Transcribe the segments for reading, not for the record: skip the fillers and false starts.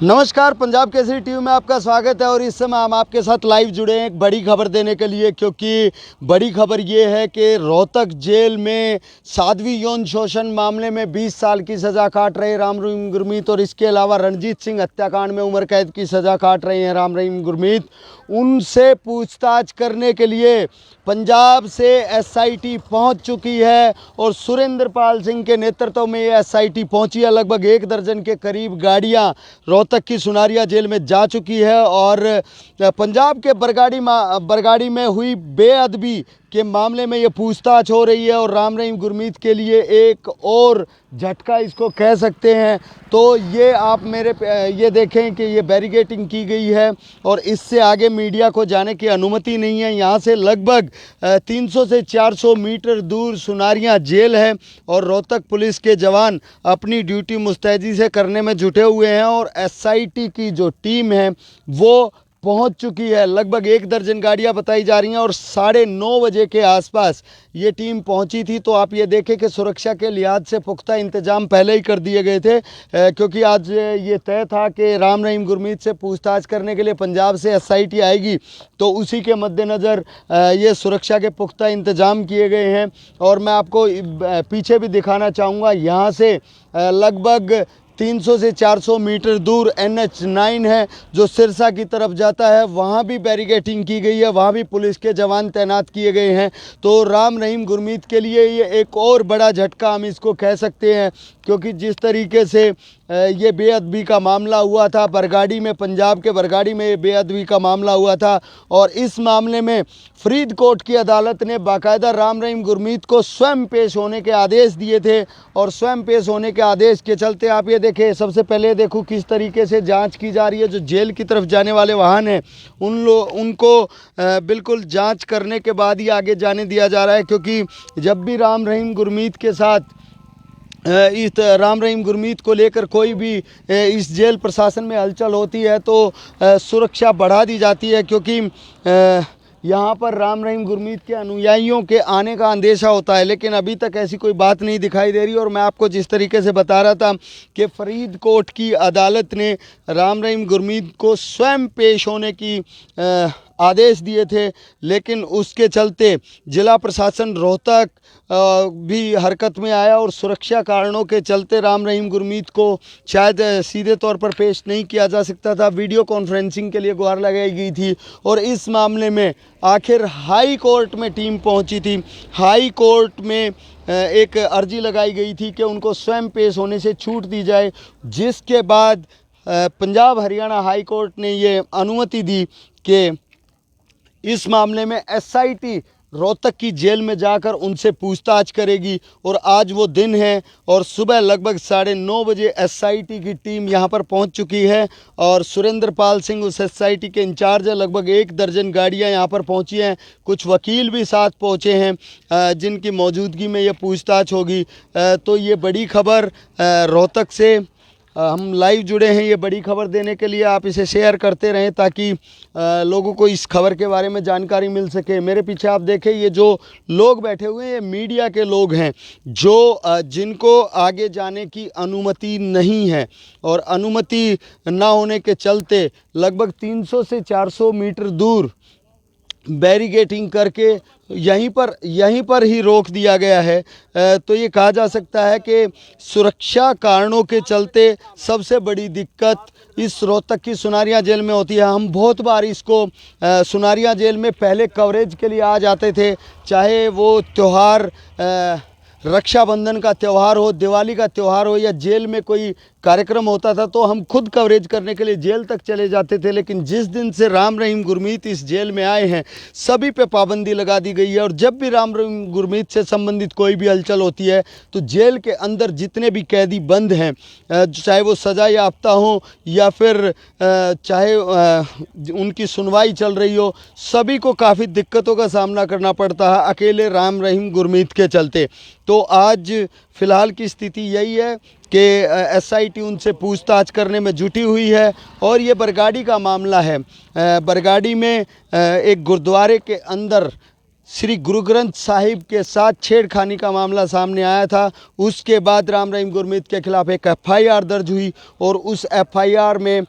नमस्कार, पंजाब केसरी टीवी में आपका स्वागत है। और इस समय हम आपके साथ लाइव जुड़े हैं एक बड़ी खबर देने के लिए, क्योंकि बड़ी खबर ये है कि रोहतक जेल में साध्वी यौन शोषण मामले में 20 साल की सज़ा काट रहे राम रहीम गुरमीत और इसके अलावा रणजीत सिंह हत्याकांड में उम्र कैद की सज़ा काट रहे हैं राम रहीम गुरमीत। उनसे पूछताछ करने के लिए पंजाब से एसआईटी पहुंच चुकी है और सुरेंद्र पाल सिंह के नेतृत्व में ये एसआईटी पहुंची है। लगभग 1 दर्जन के करीब गाड़ियां रोहतक की सुनारिया जेल में जा चुकी है और पंजाब के बरगाड़ी में हुई बेअदबी के मामले में ये पूछताछ हो रही है। और राम रहीम गुरमीत के लिए एक और झटका इसको कह सकते हैं। तो ये आप ये देखें कि ये बैरिकेडिंग की गई है और इससे आगे मीडिया को जाने की अनुमति नहीं है। यहाँ से लगभग 300 से 400 मीटर दूर सुनारिया जेल है और रोहतक पुलिस के जवान अपनी ड्यूटी मुस्तैदी से करने में जुटे हुए हैं और एसआईटी की जो टीम है वो पहुंच चुकी है। लगभग 1 दर्जन गाड़ियां बताई जा रही हैं और 9:30 बजे के आसपास ये टीम पहुंची थी। तो आप ये देखें कि सुरक्षा के लिहाज से पुख्ता इंतजाम पहले ही कर दिए गए थे, क्योंकि आज ये तय था कि राम रहीम गुरमीत से पूछताछ करने के लिए पंजाब से एसआईटी आएगी। तो उसी के मद्देनज़र ये सुरक्षा के पुख्ता इंतजाम किए गए हैं। और मैं आपको पीछे भी दिखाना चाहूँगा, यहाँ से लगभग 300 से 400 मीटर दूर NH9 है जो सिरसा की तरफ जाता है, वहाँ भी बैरिकेडिंग की गई है, वहाँ भी पुलिस के जवान तैनात किए गए हैं। तो राम रहीम गुरमीत के लिए ये एक और बड़ा झटका हम इसको कह सकते हैं, क्योंकि जिस तरीके से ये बेअदबी का मामला हुआ था बरगाड़ी में, पंजाब के बरगाड़ी में ये बेअदबी का मामला हुआ था और इस मामले में फरीदकोट की अदालत ने बाकायदा राम रहीम गुरमीत को स्वयं पेश होने के आदेश दिए थे। और स्वयं पेश होने के आदेश के चलते आप ये देखें, सबसे पहले देखो किस तरीके से जांच की जा रही है। जो जेल की तरफ जाने वाले वाहन हैं उनको बिल्कुल जांच करने के बाद ही आगे जाने दिया जा रहा है, क्योंकि जब भी राम रहीम गुरमीत के साथ इस राम रहीम गुरमीत को लेकर कोई भी इस जेल प्रशासन में हलचल होती है तो सुरक्षा बढ़ा दी जाती है, क्योंकि यहाँ पर राम रहीम गुरमीत के अनुयायियों के आने का अंदेशा होता है। लेकिन अभी तक ऐसी कोई बात नहीं दिखाई दे रही। और मैं आपको जिस तरीके से बता रहा था कि फरीदकोट की अदालत ने राम रहीम गुरमीत को स्वयं पेश होने की आदेश दिए थे, लेकिन उसके चलते जिला प्रशासन रोहतक भी हरकत में आया और सुरक्षा कारणों के चलते राम रहीम गुरमीत को शायद सीधे तौर पर पेश नहीं किया जा सकता था, वीडियो कॉन्फ्रेंसिंग के लिए गुहार लगाई गई थी। और इस मामले में आखिर हाई कोर्ट में टीम पहुंची थी। हाई कोर्ट में एक अर्जी लगाई गई थी कि उनको स्वयं पेश होने से छूट दी जाए, जिसके बाद पंजाब हरियाणा हाई कोर्ट ने ये अनुमति दी कि इस मामले में एसआईटी रोहतक की जेल में जाकर उनसे पूछताछ करेगी। और आज वो दिन है और सुबह लगभग 9:30 बजे एसआईटी की टीम यहाँ पर पहुँच चुकी है और सुरेंद्र पाल सिंह उस एसआईटी के इंचार्ज है। लगभग 1 दर्जन गाड़ियाँ यहाँ पर पहुँची हैं, कुछ वकील भी साथ पहुँचे हैं जिनकी मौजूदगी में ये पूछताछ होगी। तो ये बड़ी खबर रोहतक से हम लाइव जुड़े हैं ये बड़ी खबर देने के लिए। आप इसे शेयर करते रहें ताकि लोगों को इस खबर के बारे में जानकारी मिल सके। मेरे पीछे आप देखें, ये जो लोग बैठे हुए हैं ये मीडिया के लोग हैं जो जिनको आगे जाने की अनुमति नहीं है और अनुमति ना होने के चलते लगभग 300 से 400 मीटर दूर बैरिकेडिंग करके यहीं पर ही रोक दिया गया है। तो ये कहा जा सकता है कि सुरक्षा कारणों के चलते सबसे बड़ी दिक्कत इस रोहतक की सुनारिया जेल में होती है। हम बहुत बार इसको सुनारिया जेल में पहले कवरेज के लिए आ जाते थे, चाहे वो त्यौहार रक्षाबंधन का त्यौहार हो, दिवाली का त्यौहार हो या जेल में कोई कार्यक्रम होता था तो हम खुद कवरेज करने के लिए जेल तक चले जाते थे। लेकिन जिस दिन से राम रहीम गुरमीत इस जेल में आए हैं सभी पे पाबंदी लगा दी गई है। और जब भी राम रहीम गुरमीत से संबंधित कोई भी हलचल होती है तो जेल के अंदर जितने भी कैदी बंद हैं, चाहे वो सज़ा याफ्ता हों या फिर चाहे उनकी सुनवाई चल रही हो, सभी को काफ़ी दिक्कतों का सामना करना पड़ता है अकेले राम रहीम गुरमीत के चलते। तो आज फ़िलहाल की स्थिति यही है कि एसआईटी उनसे पूछताछ करने में जुटी हुई है। और ये बरगाड़ी का मामला है। बरगाड़ी में एक गुरुद्वारे के अंदर श्री गुरु ग्रंथ साहिब के साथ छेड़खानी का मामला सामने आया था। उसके बाद राम रहीम गुरमीत के खिलाफ एक एफआईआर दर्ज हुई और उस एफआईआर में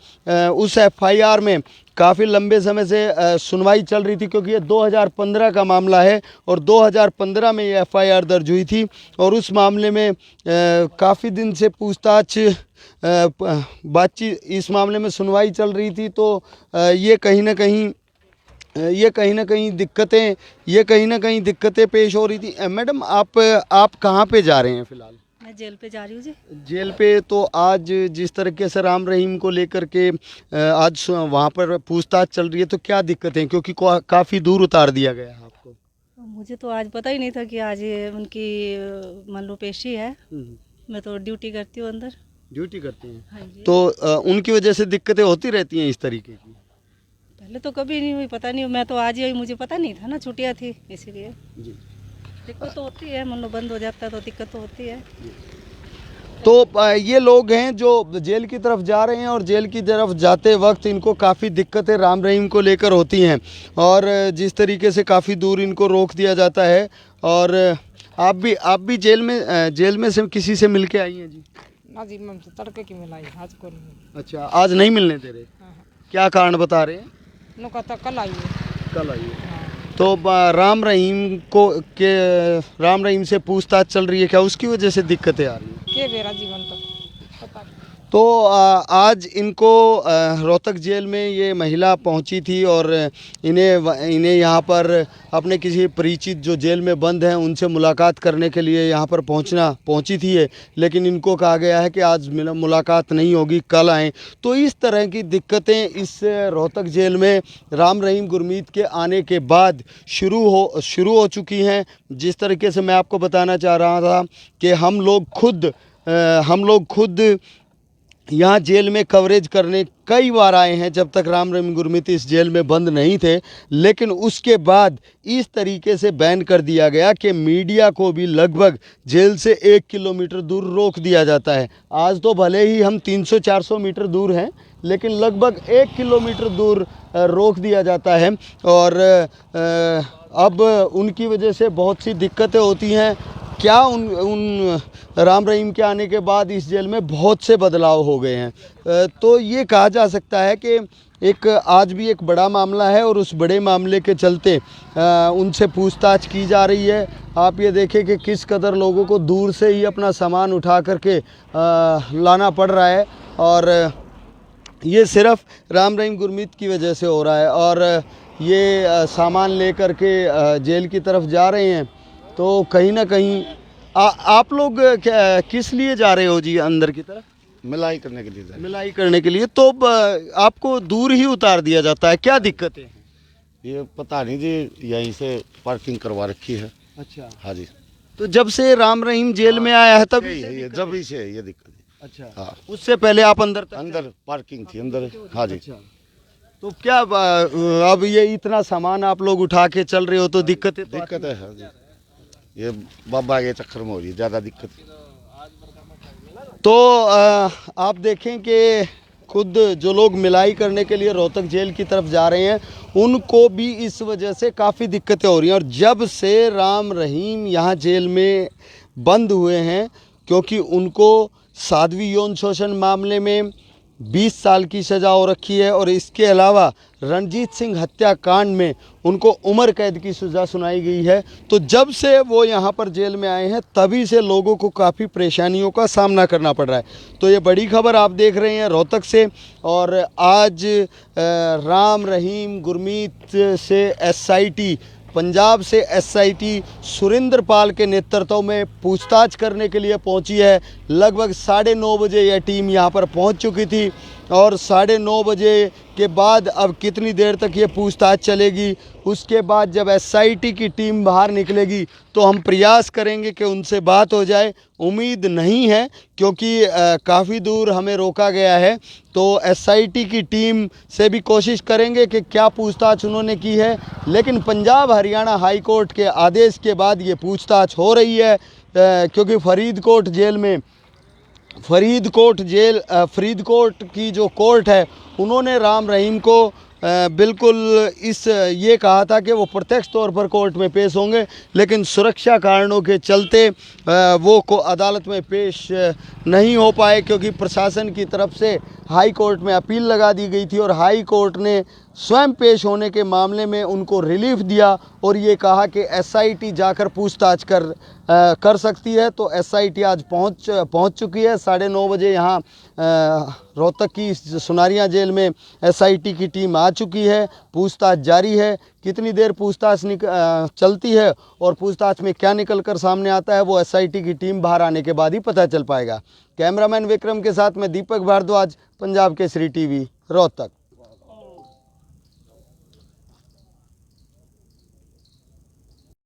काफ़ी लंबे समय से सुनवाई चल रही थी, क्योंकि ये 2015 का मामला है और 2015 में ये एफआईआर दर्ज हुई थी और उस मामले में काफ़ी दिन से पूछताछ बातचीत इस मामले में सुनवाई चल रही थी। तो ये कहीं ना कहीं दिक्कतें पेश हो रही थी। मैडम आप कहाँ पे जा रहे हैं फ़िलहाल? मैं जेल पे जा रही हूँ जी। जेल पे तो आज जिस तरीके से राम रहीम को लेकर के आज वहाँ पर पूछताछ चल रही है, तो क्या दिक्कतें, क्योंकि काफ़ी दूर उतार दिया गया है आपको? मुझे तो आज पता ही नहीं था कि आज ये उनकी मान लो पेशी है। मैं तो ड्यूटी करती हूँ अंदर। ड्यूटी करती हैं? हाँ जी। तो उनकी वजह से दिक्कतें होती रहती हैं इस तरीके की? पहले तो कभी नहीं हुई, पता नहीं, मैं तो आज ही आई, मुझे पता नहीं था ना, छुट्टियाँ थी इसीलिए। जी। दिक्कत तो होती है, मान लो बंद हो जाता है तो दिक्कत तो होती है। तो ये लोग हैं जो जेल की तरफ जा रहे हैं और जेल की तरफ जाते वक्त इनको काफ़ी दिक्कतें राम रहीम को लेकर होती हैं और जिस तरीके से काफ़ी दूर इनको रोक दिया जाता है। और आप भी जेल में से किसी से मिल के आई हैं जी? ना जी, मैं तो तड़के की मिलाई, आज को नहीं। अच्छा, आज नहीं मिलने दे रहे? हाँ। क्या कारण बता रहे हैं? नो कहता कल आई है। कल आई है। हाँ। तो राम रहीम से पूछताछ चल रही है, क्या उसकी वजह से दिक्कतें आ रही हैं? के बेरा जीवन तो पता नहीं। तो आज इनको रोहतक जेल में ये महिला पहुंची थी और इन्हें यहाँ पर अपने किसी परिचित जो जेल में बंद हैं उनसे मुलाकात करने के लिए यहाँ पर पहुंची थी ये, लेकिन इनको कहा गया है कि आज मुलाकात नहीं होगी, कल आएँ। तो इस तरह की दिक्कतें इस रोहतक जेल में राम रहीम गुरमीत के आने के बाद शुरू हो चुकी हैं। जिस तरीके से मैं आपको बताना चाह रहा था कि हम लोग खुद यहाँ जेल में कवरेज करने कई बार आए हैं जब तक राम रहीम गुरमीत इस जेल में बंद नहीं थे, लेकिन उसके बाद इस तरीके से बैन कर दिया गया कि मीडिया को भी लगभग जेल से 1 किलोमीटर दूर रोक दिया जाता है। आज तो भले ही हम 300-400 मीटर दूर हैं, लेकिन लगभग 1 किलोमीटर दूर रोक दिया जाता है और अब उनकी वजह से बहुत सी दिक्कतें होती हैं। क्या उन राम रहीम के आने के बाद इस जेल में बहुत से बदलाव हो गए हैं। तो ये कहा जा सकता है कि आज भी एक बड़ा मामला है और उस बड़े मामले के चलते उनसे पूछताछ की जा रही है। आप ये देखें कि किस कदर लोगों को दूर से ही अपना सामान उठा करके लाना पड़ रहा है और ये सिर्फ राम रहीम गुरमीत की वजह से हो रहा है। और ये सामान लेकर के जेल की तरफ जा रहे हैं। तो कहीं ना कहीं आप लोग किस लिए जा रहे हो जी अंदर की तरफ? मिलाई करने के लिए। मिलाई करने के लिए। तो आपको दूर ही उतार दिया जाता है, क्या दिक्कतें हैं? ये पता नहीं जी, यहीं से पार्किंग करवा रखी है। अच्छा। हाँ जी। तो जब से राम रहीम जेल में आया है तब जब ही से ये दिक्कत है। अच्छा। हाँ, उससे पहले आप अंदर पार्किंग थी अंदर। हाँ जी। अच्छा। तो क्या अब ये इतना सामान आप लोग उठा के चल रहे हो तो दिक्कत है? हाँ जी, ये बाबा के चक्कर में हो रही है ज़्यादा दिक्कत। तो आप देखें कि खुद जो लोग मिलाई करने के लिए रोहतक जेल की तरफ जा रहे हैं उनको भी इस वजह से काफ़ी दिक्कतें हो रही हैं। और जब से राम रहीम यहाँ जेल में बंद हुए हैं, क्योंकि उनको साध्वी यौन शोषण मामले में 20 साल की सज़ा हो रखी है और इसके अलावा रणजीत सिंह हत्याकांड में उनको उम्र कैद की सज़ा सुनाई गई है। तो जब से वो यहाँ पर जेल में आए हैं तभी से लोगों को काफ़ी परेशानियों का सामना करना पड़ रहा है। तो ये बड़ी खबर आप देख रहे हैं रोहतक से। और आज राम रहीम गुरमीत से एसआईटी पंजाब से एसआईटी सुरेंद्र पाल के नेतृत्व में पूछताछ करने के लिए पहुंची है। लगभग 9:30 बजे यह टीम यहां पर पहुंच चुकी थी और 9:30 बजे के बाद अब कितनी देर तक ये पूछताछ चलेगी, उसके बाद जब एसआईटी की टीम बाहर निकलेगी तो हम प्रयास करेंगे कि उनसे बात हो जाए। उम्मीद नहीं है क्योंकि काफ़ी दूर हमें रोका गया है। तो एसआईटी की टीम से भी कोशिश करेंगे कि क्या पूछताछ उन्होंने की है, लेकिन पंजाब हरियाणा हाई कोर्ट के आदेश के बाद ये पूछताछ हो रही है क्योंकि फरीदकोट की जो कोर्ट है उन्होंने राम रहीम को बिल्कुल ये कहा था कि वो प्रत्यक्ष तौर पर कोर्ट में पेश होंगे, लेकिन सुरक्षा कारणों के चलते वो को अदालत में पेश नहीं हो पाए, क्योंकि प्रशासन की तरफ से हाई कोर्ट में अपील लगा दी गई थी और हाई कोर्ट ने स्वयं पेश होने के मामले में उनको रिलीफ दिया और ये कहा कि एसआईटी जाकर पूछताछ कर सकती है। तो एसआईटी आज पहुंच चुकी है। 9:30 बजे यहाँ रोहतक की सुनारिया जेल में एसआईटी की टीम आ चुकी है। पूछताछ जारी है। कितनी देर पूछताछ चलती है और पूछताछ में क्या निकल कर सामने आता है, वो एसआईटी की टीम बाहर आने के बाद ही पता चल पाएगा। कैमरामैन विक्रम के साथ मैं दीपक भारद्वाज, पंजाब केसरी टीवी, रोहतक।